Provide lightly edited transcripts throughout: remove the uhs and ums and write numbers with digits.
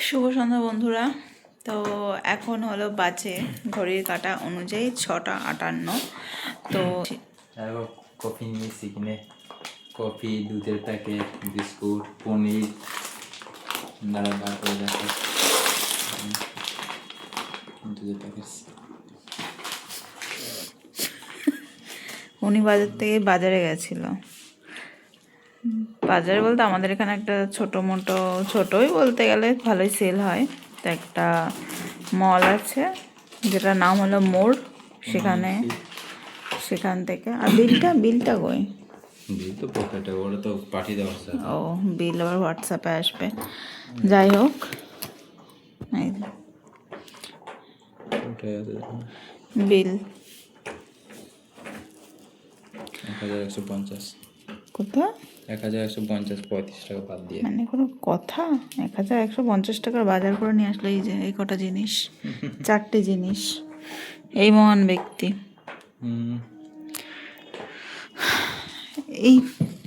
শুভ সন্ধ্যা বন্ধুরা। তো এখন হলো বাজে ঘড়ির কাঁটা অনুযায়ী 6:58। তো কফি নিয়েছি কিনে, কফি, দুধের প্যাকেট, বিস্কুট, পনির, নানা বার করে রাখে দুধের প্যাকেট। উনি বাজার থেকে বাজারে গেছিল। বাজারে বলতে আমাদের এখানে একটা ছোটই বলতে গেলে ভালোই সেল হয়। তো একটা মল আছে যেটার নাম হলো মোড়, সেখান থেকে। আর বিলটা কই? বিল তো পকেটে, ওরা তো পাঠিয়ে দেওয়া আছে। ও, বিল আবার হোয়াটসঅ্যাপে আসবে। যাই হোক, এই বিল 1150। কোথায়? 1150, 35 টাকা বাদ দিয়ে। মানে কোনো কথা? 1150 টাকার বাজার করে নিয়ে আসলো। এই যে এই কটা জিনিস, 4টে জিনিস। এই মহান ব্যক্তি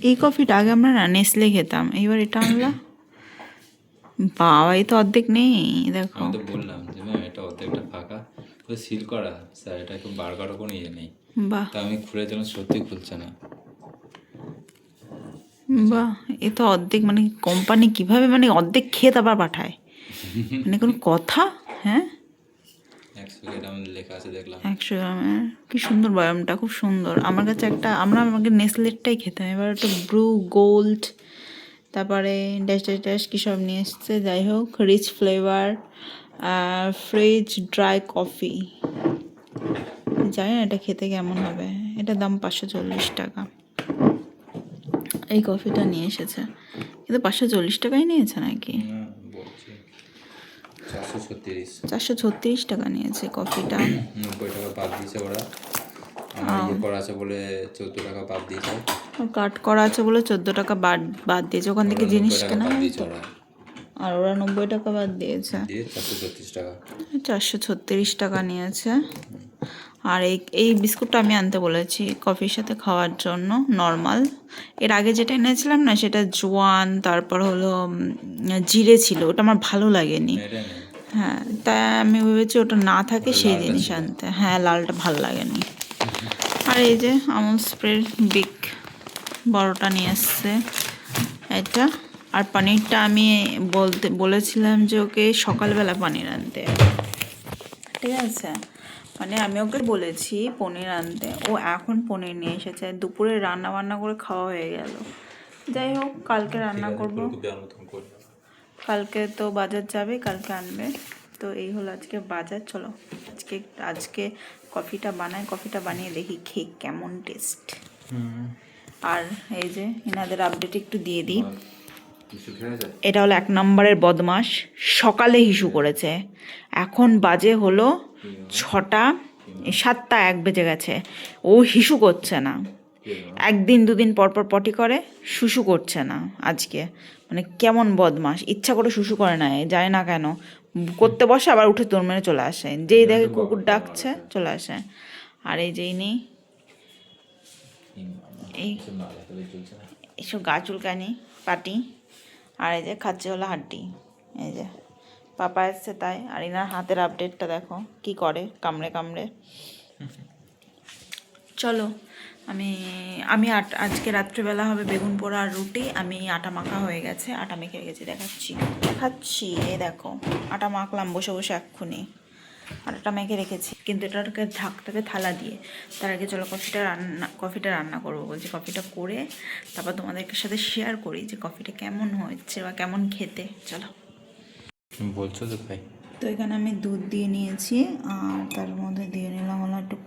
এই কফিটা আগে আমরা না নেসলে খেতাম, এইবার এটা আনলা। বাবা, এই তো অর্ধেক নেই, দেখো। আমি তো বললাম যে ম্যাম এটা অর্ধেকটা ফাঁকা, তো সিল করা স্যার, এটা একটু বার করার কোনো ইয়ে নেই। বাহ তা আমি খুলে দিলাম, সত্যি খুলছে না। বাহ, এ তো অর্ধেক, মানে কোম্পানি কিভাবে মানে অর্ধেক খেয়ে আবার পাঠায়, মানে কোনো কথা? হ্যাঁ, 100 গ্রাম লেখা আছে দেখলাম। 100 গ্রামের। কি সুন্দর বয়ামটা, খুব সুন্দর। আমার কাছে একটা, আমাকে নেসলেরটাই খেতাম। এবার একটা ব্রু গোল্ড, তারপরে ড্যাশ ড্যাশ ড্যাশ কী সব নিয়ে এসছে। যাই হোক, rich flavour, freeze dry coffee. জানি না এটা খেতে কেমন হবে। এটার দাম 540 টাকা। এই কফিটা নিয়ে এসেছে, কিন্তু 540 টাকাই নিয়েছে নাকি? 436 টাকা নিয়েছে কফিটা। 90 টাকা বাদ দিয়েছে ওরা। আমার ইয়ে করা আছে বলে 14 টাকা বাদ দিয়েছে। কাট করা আছে বলে 14 টাকা বাদ দিয়েছে। ওখান থেকে জিনিস কেনা হয় তো। আর ওরা 90 টাকা বাদ দিয়েছে, 436 টাকা। 436 টাকা নিয়েছে। আর এই বিস্কুটটা আমি আনতে বলেছি কফির সাথে খাওয়ার জন্য, নর্মাল। এর আগে যেটা এনেছিলাম না, সেটা জোয়ান, তারপর হলো জিরে ছিল, ওটা আমার ভালো লাগেনি। হ্যাঁ, তাই আমি ভেবেছি ওটা না থাকে সেই জিনিস আনতে। হ্যাঁ, লালটা ভালো লাগেনি। আর এই যে আমুল স্প্রে বিগ বড়টা নিয়ে এসছে এটা। আর পনিরটা আমি বলেছিলাম যে ওকে সকালবেলা পনির আনতে, ঠিক আছে? মানে আমি ওকে বলেছি পনির আনতে, ও এখন পনির নিয়ে এসেছে। দুপুরে রান্না বান্না করে খাওয়া হয়ে গেল। যাই হোক, কালকে রান্না করব। কালকে তো বাজার যাবে, কালকে আনবে। তো এই হলো আজকে বাজার। চলো আজকে কফিটা বানিয়ে দেখি খেয়ে কেমন টেস্ট। আর এই যে এনাদের আপডেট একটু দিয়ে দিই। এটা হলো 1 নম্বরের বদমাস। সকালে হিসু করেছে, এখন বাজে হলো 6টা, 7টা 1 বেজে গেছে। ও হিসু করছে না। 1 দিন 2 দিন পর পর পটি করে, শুশু করছে না আজকে। মানে কেমন বদমাস, ইচ্ছা করে শুশু করে না, যায় না কেন, করতে বসে আবার উঠে তোর মেরে চলে আসে, যেই দেখে কুকুর ডাকছে চলে আসে। আর এই যেই নেই এইসব গা চুলকানি পাটি। আর এই যে খাচ্ছে হলো হাড্ডি। এই যে পাপা এসছে তাই। আর এনার হাতের আপডেটটা দেখো কি করে, কামড়ে কামড়ে। চলো আমি আজকে রাত্রিবেলা হবে বেগুন পোড়া আর রুটি। আমি আটা মাখা হয়ে গেছে, আটা মেখে রেখেছি, দেখাচ্ছি। এই দেখো, আটা মাখলাম বসে বসে এক্ষুনি। আটাটা মেখে রেখেছি, কিন্তু এটাকে ঢাকতে হবে থালা দিয়ে। তার আগে চলো কফিটা রান্না করবো বলছি। কফিটা করে তারপর তোমাদেরকে সাথে শেয়ার করি যে কফিটা কেমন হচ্ছে বা কেমন খেতে। চলো বলছো তো ভাই। তো এখানে আমি দুধ দিয়ে নিয়েছি, আর তার মধ্যে দিয়ে নিলাম হলো একটু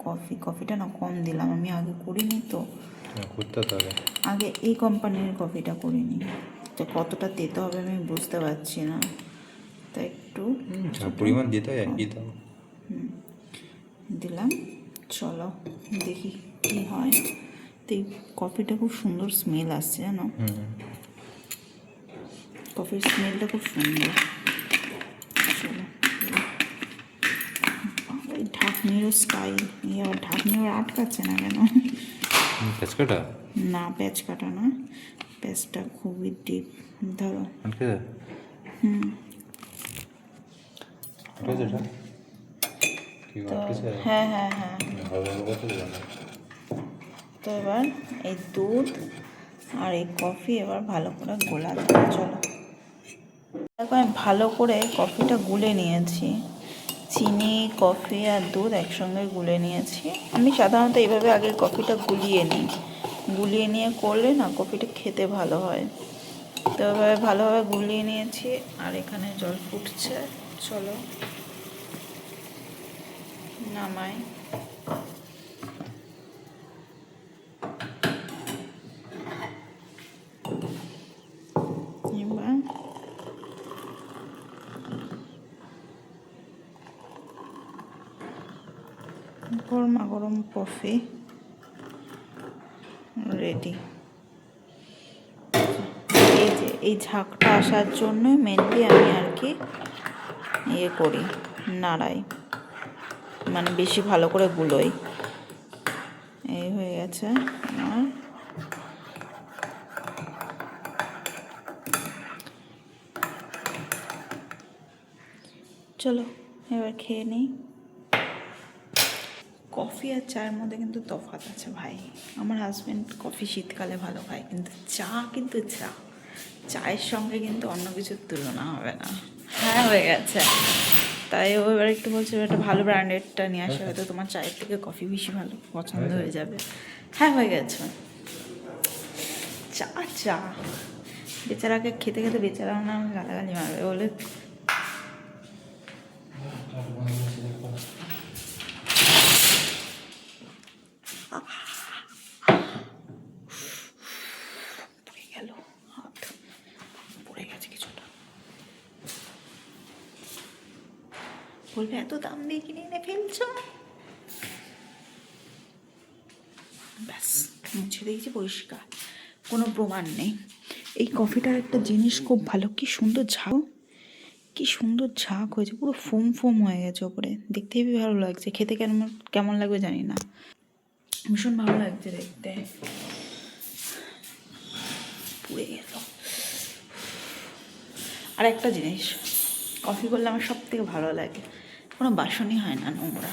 কফিটা না কম দিলাম, আমি আগে করিনি তো। আগে এই কোম্পানির কফিটা করিনি, তো কতটা দিতে হবে আমি বুঝতে পারছি না, তো একটু পরিমাণ দিতে হয় একই দাও। দিলাম। চলো দেখি কি হয়। তো এই কফিটা খুব সুন্দর স্মেল আসছে, জানো, কফির স্মেলটা খুব সুন্দর। চলো, ঢাকনিরও স্টাইল, আবার ঢাকনিও আটকাচ্ছে না কেন? প্যাচ কাটা না, প্যাচ কাটা না, প্যাচটা খুবই ডিপ। ধরো, ঠিক আছে কি তো করতেছে হ্যাঁ হ্যাঁ হ্যাঁ হবে কথা বলো না তো এবার এই দুধ আর এই কফি এবার ভালো করে গোলা যাবে। চলো দেখো আমি ভালো করে কফিটা গুলে নিয়েছি, চিনি কফি আর দুধ একসঙ্গে গুলে নিয়েছি। আমি সাধারণত এইভাবে আগে কফিটা গুলিয়ে নিই, গুলিয়ে নিয়ে করলে না কফিটা খেতে ভালো হয়। তো এভাবে ভালোভাবে গুলিয়ে নিয়েছি আর এখানে জল ফুটছে। চলো নামাই। এবার গরমা গরম কফি রেডি। এই যে এই ঝাঁকটা আসার জন্য মেনলি আমি আর কি ইয়ে করি, নাড়াই, মানে বেশি ভালো করে গুলোই। এই হয়ে গেছে আমার। চলো এবার খেয়ে নিই। কফি আর চায়ের মধ্যে কিন্তু তফাৎ আছে ভাই। আমার হাজব্যান্ড কফি শীতকালে ভালো খায়, কিন্তু চা কিন্তু চায়ের সঙ্গে কিন্তু অন্য কিছুর তুলনা হবে না। হ্যাঁ হয়ে গেছে, তাই ও এবার একটু বলছে একটা ভালো ব্র্যান্ডেডটা নিয়ে আসা, হয়তো তোমার চায়ের থেকে কফি বেশি ভালো পছন্দ হয়ে যাবে। হ্যাঁ হয়ে গেছে। চা চা বেচারাকে খেতে খেতে বেচারা না গালাগালি মারবে বলে। পড়ে গেল হাত, পড়ে গেছে কিছুটা। বলবে এত দাম দিয়ে কিনে এনে ফেলছ। ব্যাস মুছে দিয়েছি পরিষ্কার, কোনো প্রমাণ নেই। এই কফিটার একটা জিনিস খুব ভালো, কি সুন্দর ঝাঁক, কি সুন্দর ঝাঁক হয়েছে, পুরো ফোম ফোম হয়ে গেছে ওপরে, দেখতেই ভালো লাগছে। খেতে কেমন কেমন লাগবে জানি না, ভীষণ ভালো লাগছে দেখতে। পুড়ে গেল। আর একটা জিনিস, কফি করলে আমার সব থেকে ভালো লাগে কোনো বাসনই হয় না নোংরা,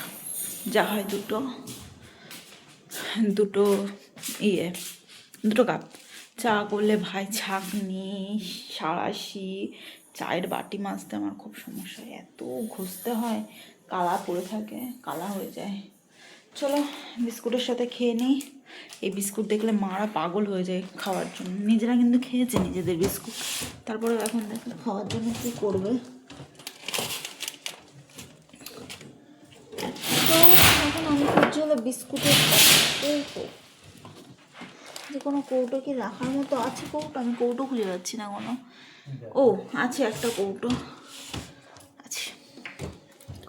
যা হয় দুটো কাপ। চা করলে ভাই ছাঁকনি, সাঁড়াশি, চায়ের বাটি মাজতে আমার খুব সমস্যা হয়, এত ঘষতে হয়, কালা পড়ে থাকে, কালা হয়ে যায়। চলো বিস্কুটের সাথে খেয়ে নিই। এই বিস্কুট দেখলে মারা পাগল হয়ে যায় খাওয়ার জন্য, নিজেরা কিন্তু খেয়েছে নিজেদের বিস্কুট, তারপরে এখন দেখলে খাওয়ার জন্য কী করবে। তো এখন আমি খুঁজছি হলো বিস্কুটের কৌটো, যে কোনো কৌটো কি রাখার মতো আছে। কৌটো আমি কৌটো খুঁজে পাচ্ছি না কোনো। ও আছে, একটা কৌটো আছে,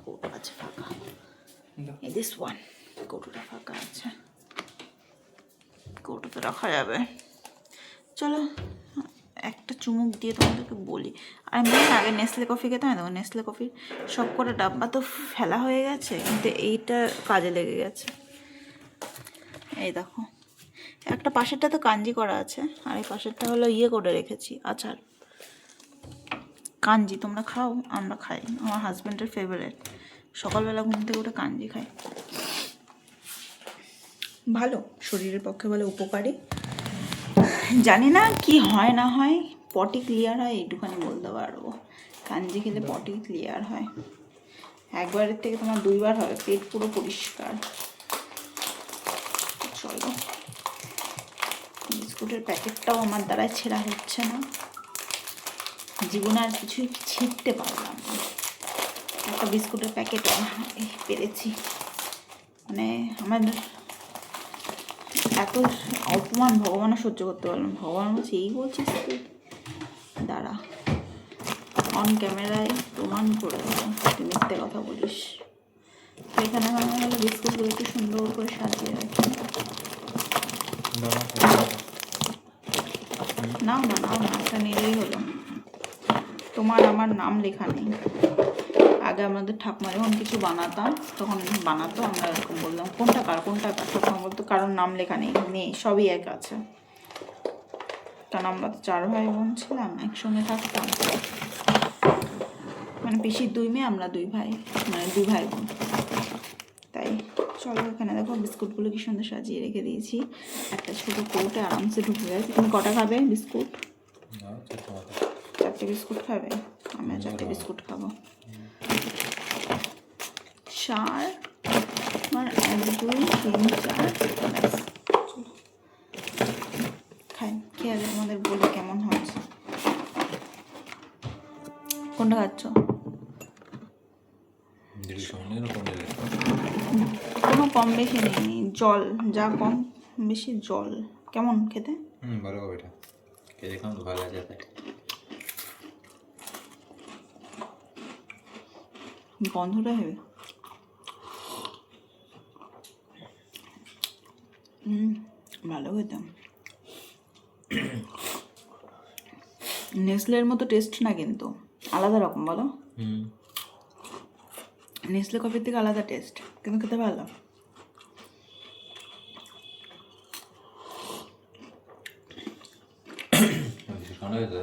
কৌটো আছে ফাঁকা, এই দিস ওয়ান, কৌটোটা ফাঁকা আছে, কৌটোতে রাখা যাবে। চলো একটা চুমুক দিয়ে তোমাদেরকে বলি। আর আমি আগে নেসলে কফি খেতাম, দেখো নেসলে কফির সব কটা ডাব্বা তো ফেলা হয়ে গেছে, কিন্তু এইটা কাজে লেগে গেছে। এই দেখো একটা পাশেরটা তো কাঞ্জি করা আছে, আর এই পাশেরটা হলো ইয়ে করে রেখেছি আচার। কাঞ্জি তোমরা খাও? আমরা খাই, আমার হাজব্যান্ডের ফেভারিট, সকালবেলা ঘুম থেকে উঠে কাঞ্জি খাই। ভালো, শরীরের পক্ষে ভালো, উপকারী। জানি না কি হয় না হয়, পটি ক্লিয়ার হয় এইটুখানি বলতে পারবো, কাঞ্জি খেলে পটি ক্লিয়ার হয়। একবারের থেকে তোমার 2বার হবে, পেট পুরো পরিষ্কার। চলো বিস্কুটের প্যাকেটটাও আমার দ্বারাই ছেঁড়া হচ্ছে না, জীবনে আর কিছুই ছিঁড়তে পারলাম না। একটা বিস্কুটের প্যাকেট পেরেছি, মানে আমার এত অপমান ভগবানও সহ্য করতে পারলাম। ভগবান বলছে এই বলছিস তুই, দাঁড়া অন ক্যামেরায় প্রমাণ করে দেবো তুই মিথ্যে কথা বলিস। তো এখানে আমি হলো বিস্কুটগুলো একটু সুন্দর করে সাজিয়ে রাখি। নাও না একটা নিলেই হলো, তোমার আমার নাম লেখা নেই। আগে আমাদের ঠাকুমা যখন কিছু বানাতাম তখন বানাতো, আমরা এরকম বললাম কোনটা কার ঠাকুমা বলতো কারোর নাম লেখা নেই, সবই এক আছে। কারণ আমরা তো 4 ভাই বোন ছিলাম, একসঙ্গে থাকতাম, মানে মানে পিসির 2 মেয়ে, আমরা 2 ভাই, মানে 2 ভাই বোন। তাই চলো, এখানে দেখো বিস্কুটগুলো কি সুন্দর সাজিয়ে রেখে দিয়েছি। একটা ছোটো কৌটে আরামসে ঢুকে গেছে। তুমি কটা খাবে বিস্কুট? 4টে বিস্কুট খাবে? আমিও 4টে বিস্কুট খাবো। 4, আমার 1, 2, 3, 4, ব্যাস। খাই, খেয়ে আগে তোমাদের বলি কেমন হয়েছে। কোনটা খাচ্ছ? কোনো কম বেশি নেই, জল যা কম বেশি জল। কেমন খেতে? ভালো হবে এটা, খেয়ে দেখলাম তো ভালো আছে তাই। গন্ধটা হেবে। ভালো খেতাম। নেসলের মতো টেস্ট না, কিন্তু আলাদা রকম, বলো। নেসলে কফির থেকে আলাদা টেস্ট, কিন্তু খেতে ভালো। ঠান্ডা হয়েছে।